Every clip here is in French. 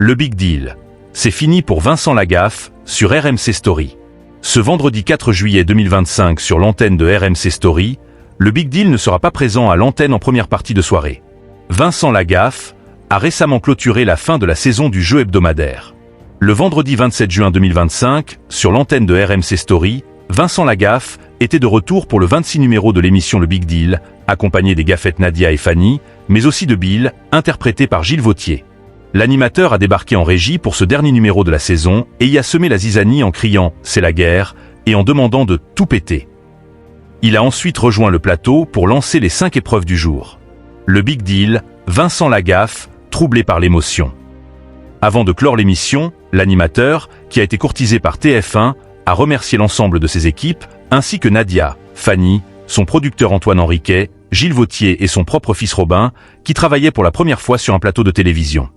Le Big Deal. C'est fini pour Vincent Lagaffe, sur RMC Story. Ce vendredi 4 juillet 2025 sur l'antenne de RMC Story, le Big Deal ne sera pas présent à l'antenne en première partie de soirée. Vincent Lagaffe a récemment clôturé la fin de la saison du jeu hebdomadaire. Le vendredi 27 juin 2025, sur l'antenne de RMC Story, Vincent Lagaffe était de retour pour le 26 numéro de l'émission Le Big Deal, accompagné des gaffettes Nadia et Fanny, mais aussi de Bill, interprété par Gilles Vautier. L'animateur a débarqué en régie pour ce dernier numéro de la saison et y a semé la zizanie en criant « C'est la guerre » et en demandant de tout péter. Il a ensuite rejoint le plateau pour lancer les 5 épreuves du jour. Le Big Deal, Vincent Lagaffe, troublé par l'émotion. Avant de clore l'émission, l'animateur, qui a été courtisé par TF1, a remercié l'ensemble de ses équipes, ainsi que Nadia, Fanny, son producteur Antoine Henriquet, Gilles Vautier et son propre fils Robin, qui travaillaient pour la première fois sur un plateau de télévision.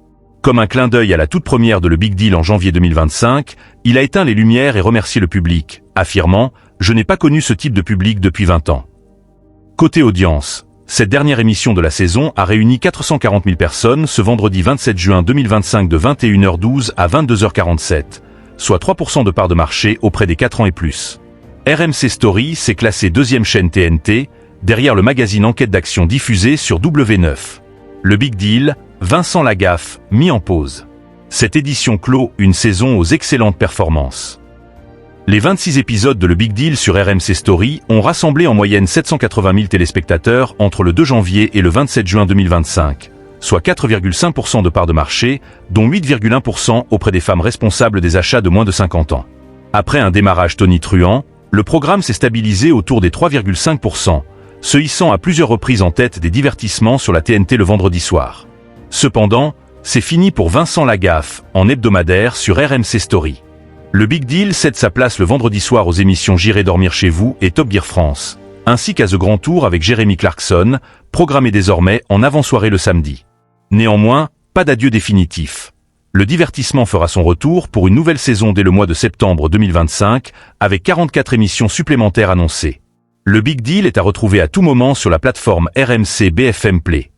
Comme un clin d'œil à la toute première de Le Big Deal en janvier 2025, il a éteint les lumières et remercié le public, affirmant « Je n'ai pas connu ce type de public depuis 20 ans ». Côté audience, cette dernière émission de la saison a réuni 440 000 personnes ce vendredi 27 juin 2025 de 21h12 à 22h47, soit 3% de part de marché auprès des 4 ans et plus. RMC Story s'est classé deuxième chaîne TNT, derrière le magazine Enquête d'action diffusé sur W9. Le Big Deal, Vincent Lagaffe, mis en pause. Cette édition clôt une saison aux excellentes performances. Les 26 épisodes de Le Big Deal sur RMC Story ont rassemblé en moyenne 780 000 téléspectateurs entre le 2 janvier et le 27 juin 2025, soit 4,5% de part de marché, dont 8,1% auprès des femmes responsables des achats de moins de 50 ans. Après un démarrage tonitruant, le programme s'est stabilisé autour des 3,5%, se hissant à plusieurs reprises en tête des divertissements sur la TNT le vendredi soir. Cependant, c'est fini pour Vincent Lagaffe, en hebdomadaire sur RMC Story. Le Big Deal cède sa place le vendredi soir aux émissions J'irai dormir chez vous et Top Gear France, ainsi qu'à The Grand Tour avec Jérémy Clarkson, programmé désormais en avant-soirée le samedi. Néanmoins, pas d'adieu définitif. Le divertissement fera son retour pour une nouvelle saison dès le mois de septembre 2025, avec 44 émissions supplémentaires annoncées. Le Big Deal est à retrouver à tout moment sur la plateforme RMC BFM Play.